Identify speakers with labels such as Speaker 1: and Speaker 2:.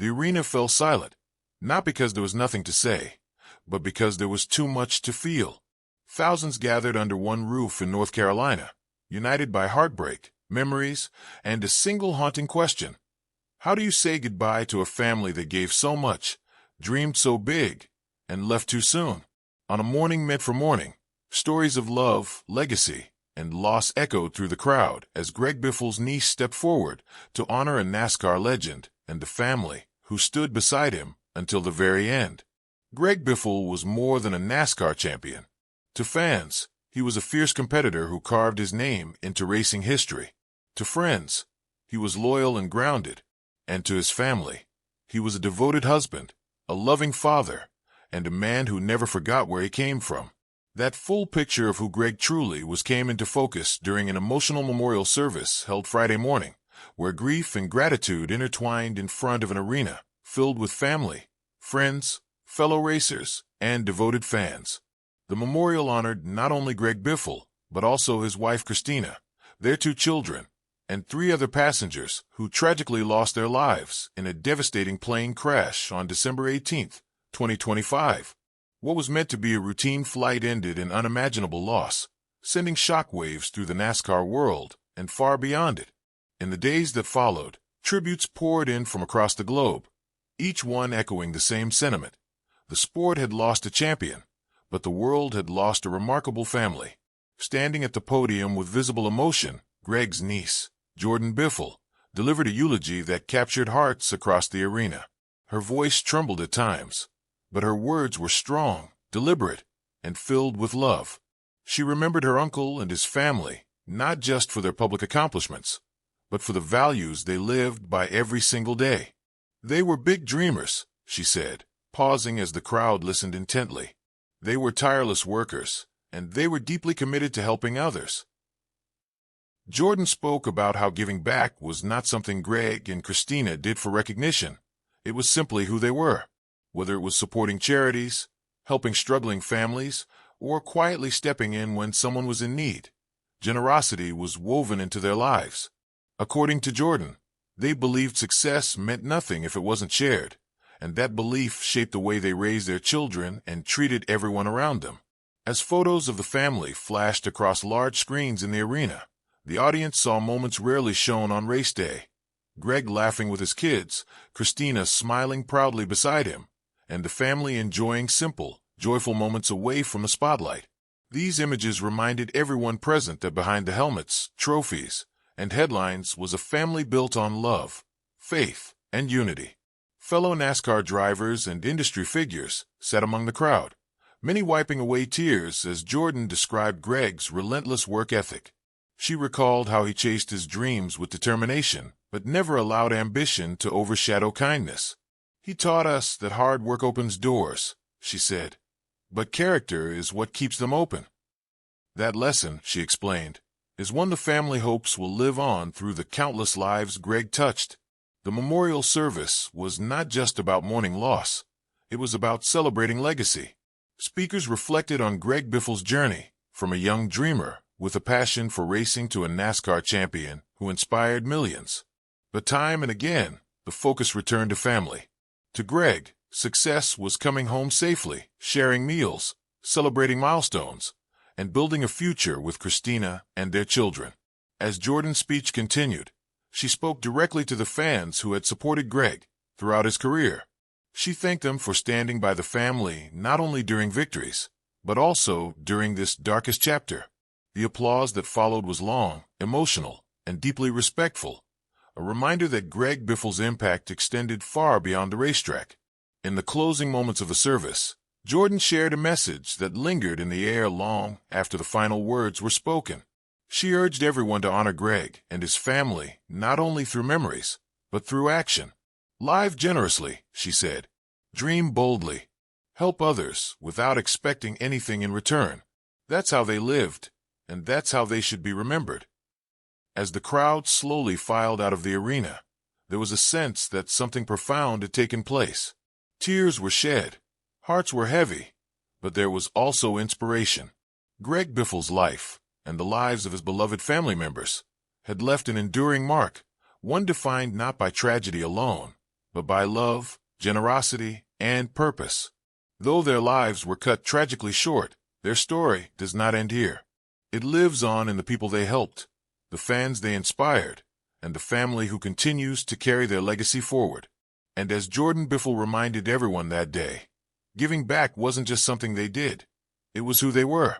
Speaker 1: The arena fell silent, not because there was nothing to say, but because there was too much to feel. Thousands gathered under one roof in North Carolina, united by heartbreak, memories, and a single haunting question. How do you say goodbye to a family that gave so much, dreamed so big, and left too soon? On a morning meant for mourning, stories of love, legacy, and loss echoed through the crowd as Greg Biffle's niece stepped forward to honor a NASCAR legend and the family who stood beside him until the very end. Greg Biffle was more than a NASCAR champion. To fans, he was a fierce competitor who carved his name into racing history. To friends, he was loyal and grounded. And to his family, he was a devoted husband, a loving father, and a man who never forgot where he came from. That full picture of who Greg truly was came into focus during an emotional memorial service held Friday morning, where grief and gratitude intertwined in front of an arena filled with family, friends, fellow racers, and devoted fans. The memorial honored not only Greg Biffle, but also his wife Cristina, their 2 children, and 3 other passengers who tragically lost their lives in a devastating plane crash on December 18, 2025. What was meant to be a routine flight ended in unimaginable loss, sending shockwaves through the NASCAR world and far beyond it. In the days that followed, tributes poured in from across the globe, each one echoing the same sentiment. The sport had lost a champion, but the world had lost a remarkable family. Standing at the podium with visible emotion, Greg's niece, Jordyn Biffle, delivered a eulogy that captured hearts across the arena. Her voice trembled at times, but her words were strong, deliberate, and filled with love. She remembered her uncle and his family, not just for their public accomplishments, but for the values they lived by every single day. They were big dreamers, she said, pausing as the crowd listened intently. They were tireless workers, and they were deeply committed to helping others. Jordyn spoke about how giving back was not something Greg and Cristina did for recognition. It was simply who they were. Whether it was supporting charities, helping struggling families, or quietly stepping in when someone was in need, generosity was woven into their lives. According to Jordyn, they believed success meant nothing if it wasn't shared, and that belief shaped the way they raised their children and treated everyone around them. As photos of the family flashed across large screens in the arena, the audience saw moments rarely shown on race day. Greg laughing with his kids, Cristina smiling proudly beside him, and the family enjoying simple, joyful moments away from the spotlight. These images reminded everyone present that behind the helmets, trophies, and headlines was a family built on love, faith, and unity. Fellow NASCAR drivers and industry figures sat among the crowd, many wiping away tears as Jordyn described Greg's relentless work ethic. She recalled how he chased his dreams with determination, but never allowed ambition to overshadow kindness. He taught us that hard work opens doors, she said, but character is what keeps them open. That lesson, she explained, is one the family hopes will live on through the countless lives Greg touched. The memorial service was not just about mourning loss. It was about celebrating legacy. Speakers reflected on Greg Biffle's journey, from a young dreamer with a passion for racing to a NASCAR champion who inspired millions. But time and again, the focus returned to family. To Greg, success was coming home safely, sharing meals, celebrating milestones, and building a future with Cristina and their children. As Jordyn's speech continued, she spoke directly to the fans who had supported Greg throughout his career. She thanked them for standing by the family not only during victories, but also during this darkest chapter. The applause that followed was long, emotional, and deeply respectful, a reminder that Greg Biffle's impact extended far beyond the racetrack. In the closing moments of the service, Jordyn shared a message that lingered in the air long after the final words were spoken. She urged everyone to honor Greg and his family not only through memories, but through action. Live generously, she said. Dream boldly. Help others without expecting anything in return. That's how they lived, and that's how they should be remembered. As the crowd slowly filed out of the arena, there was a sense that something profound had taken place. Tears were shed, hearts were heavy, but there was also inspiration. Greg Biffle's life, and the lives of his beloved family members, had left an enduring mark, one defined not by tragedy alone, but by love, generosity, and purpose. Though their lives were cut tragically short, their story does not end here. It lives on in the people they helped, the fans they inspired, and the family who continues to carry their legacy forward. And as Jordyn Biffle reminded everyone that day, giving back wasn't just something they did. It was who they were.